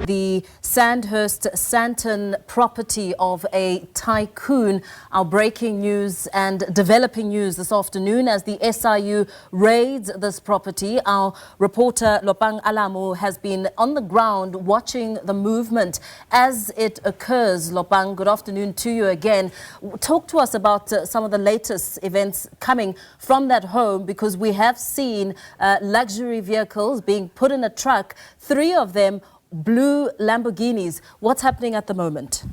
the Sandhurst Sandton property of a tycoon. Our breaking news and developing news this afternoon as the SIU raids this property. Our reporter Lopang Alamu has been on the ground watching the movement as it occurs. Lopang, good afternoon to you again. Talk to us about some of the latest events coming from that home, because we have seen luxury vehicles being put in a truck, 3 of them blue Lamborghinis. What's happening at the moment?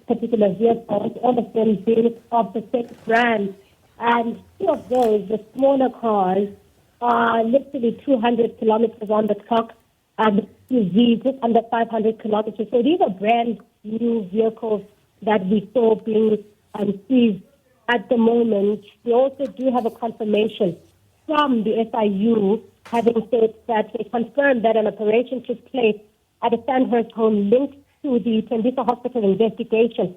Particular vehicles, all of them being of the same brand, and 2 of those, the smaller cars, are literally 200 kilometers on the clock, and SUVs just under 500 kilometers. So these are brand new vehicles that we saw being seized at the moment. We also do have a confirmation from the SIU, having said that they confirmed that an operation took place at a Sandhurst home linked to the Tembisa hospital investigation.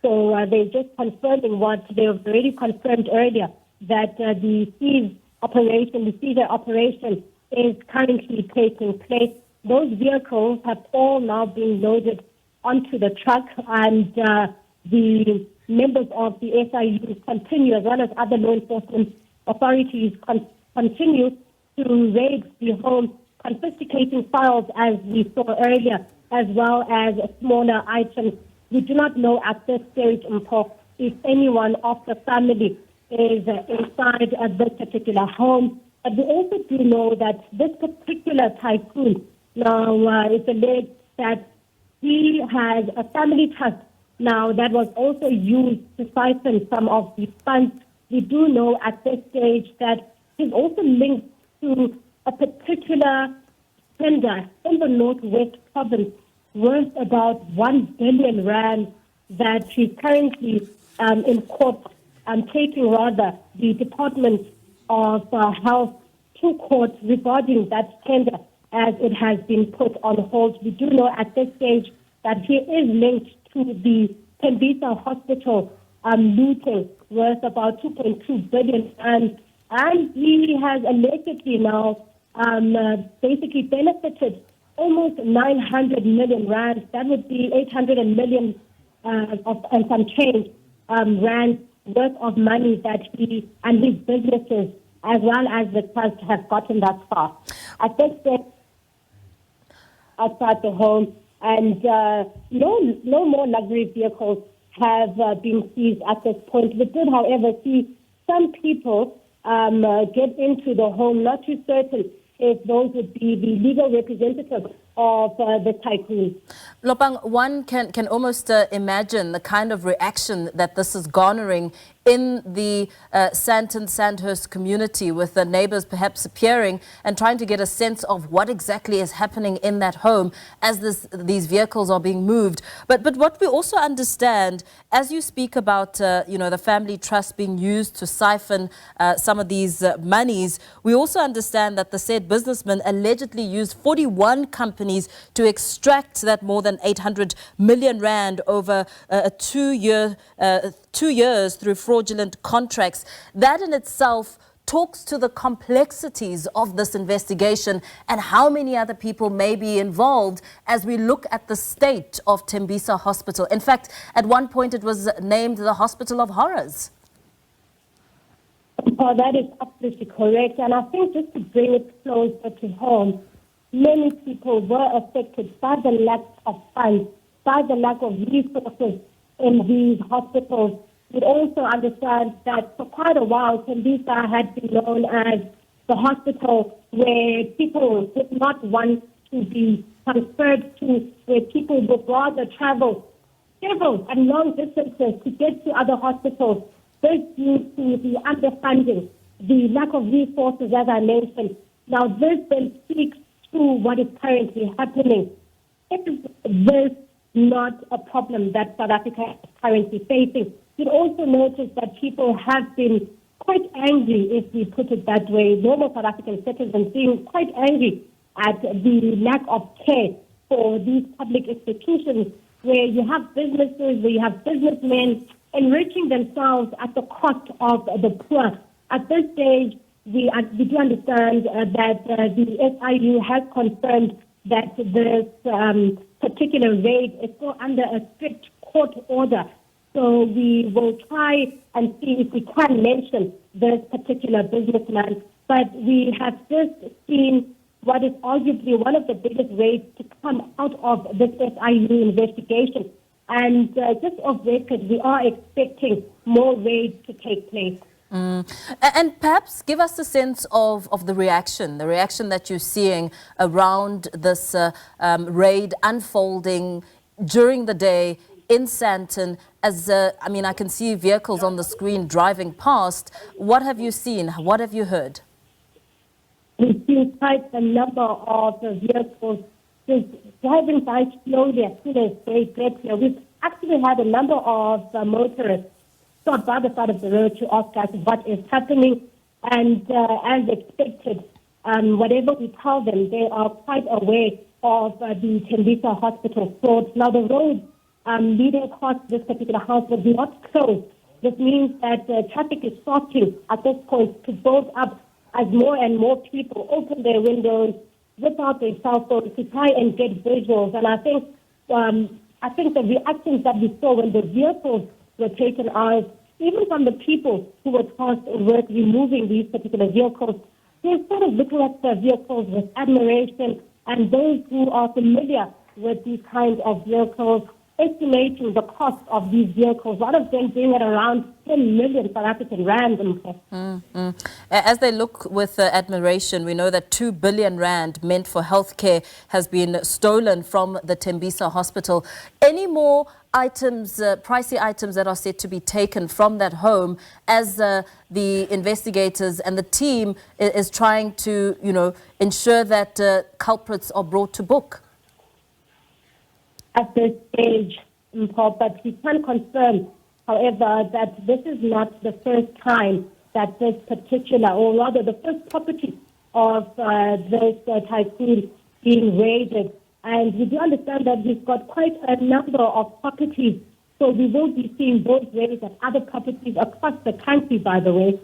So they're just confirming what they have already confirmed earlier, that the seizure operation is currently taking place. Those vehicles have all now been loaded onto the truck, and the members of the SIU continue, as well as other law enforcement authorities, continue to raid the home, confiscating files as we saw earlier, as well as smaller items. We do not know at this stage, if anyone of the family is inside this particular home. But we also do know that this particular tycoon, now it's alleged that he has a family trust now that was also used to siphon some of the funds. We do know at this stage that he's also linked to a particular tender in the Northwest province worth about 1 billion rand that he's currently in court, taking rather the Department of Health to court regarding that tender, as it has been put on hold. We do know at this stage that he is linked to the Tembisa hospital looting worth about 2.2 billion, and he has allegedly now basically benefited almost 900 million rand. That would be 800 million and some change rand worth of money that he and his businesses, as well as the trust, have gotten thus far. At this stage, outside the home, and no more luxury vehicles have been seized at this point. We did, however, see some people get into the home. Not too certain if those would be the legal representatives of the tycoon. Lopang, one can almost imagine the kind of reaction that this is garnering in the Sandton, Sandhurst community, with the neighbors perhaps appearing and trying to get a sense of what exactly is happening in that home as these vehicles are being moved. But what we also understand, as you speak about the family trust being used to siphon some of these monies, we also understand that the said businessman allegedly used 41 companies to extract that more than 800 million rand over a 2 years through fraudulent contracts. That in itself talks to the complexities of this investigation and how many other people may be involved as we look at the state of Tembisa Hospital. In fact, at one point it was named the Hospital of Horrors. That is absolutely correct. And I think just to bring it closer to home, many people were affected by the lack of funds, by the lack of resources in these hospitals. We also understand that for quite a while, Tembisa had been known as the hospital where people did not want to be transferred to, where people would rather travel several and long distances to get to other hospitals. This due to the underfunding, the lack of resources, as I mentioned. Now, this then speaks to what is currently happening. Is this not a problem that South Africa is currently facing? You'd also notice that people have been quite angry, if we put it that way, normal South African citizens being quite angry at the lack of care for these public institutions, where you have businesses, where you have businessmen enriching themselves at the cost of the poor. At this stage, we do understand that the SIU has confirmed that this particular raid is still under a strict court order. So we will try and see if we can mention this particular businessman. But we have just seen what is arguably one of the biggest raids to come out of this SIU investigation. And just off record, we are expecting more raids to take place. And perhaps give us a sense of the reaction that you're seeing around this raid unfolding during the day in Sandton. As I mean, I can see vehicles on the screen driving past. What have you seen? What have you heard? We've seen quite a number of vehicles just driving by slowly as soon as they get here. We've actually had a number of motorists stop by the side of the road to ask us what is happening. And as expected, whatever we tell them, they are quite aware of the Tembisa hospital fraud. Now, the road leading past this particular house was not closed. This means that traffic is starting at this point to build up as more and more people open their windows, whip out their cell phones to try and get visuals. And I think the reactions that we saw when the vehicles were taken out, even from the people who were tasked with removing these particular vehicles, they're sort of looking at the vehicles with admiration. And those who are familiar with these kinds of vehicles, estimating the cost of these vehicles, a lot of them being at around 10 million South African rand. As they look with admiration, we know that 2 billion rand meant for healthcare has been stolen from the Tembisa hospital. Any more items, pricey items that are said to be taken from that home as the investigators and the team is trying to, ensure that culprits are brought to book? At this stage, but we can confirm, however, that this is not the first time that this particular, or rather the first property of this tycoon being raided. And we do understand that we've got quite a number of properties, so we will be seeing those raids at other properties across the country, by the way,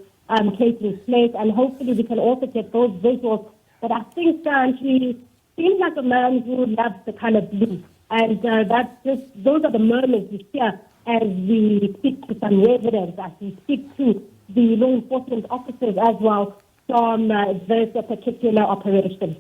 taking place, and hopefully we can also get those visuals. But I think he seems like a man who loves the color blue. And those are the moments we hear as we speak to some residents, as we speak to the law enforcement officers as well from this particular operation.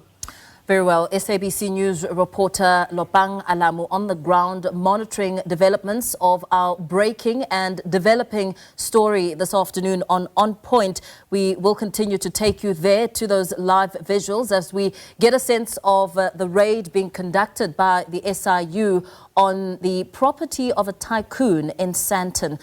Very well. SABC News reporter Lopang Alamu on the ground monitoring developments of our breaking and developing story this afternoon on Point. We will continue to take you there to those live visuals as we get a sense of the raid being conducted by the SIU on the property of a tycoon in Sandton.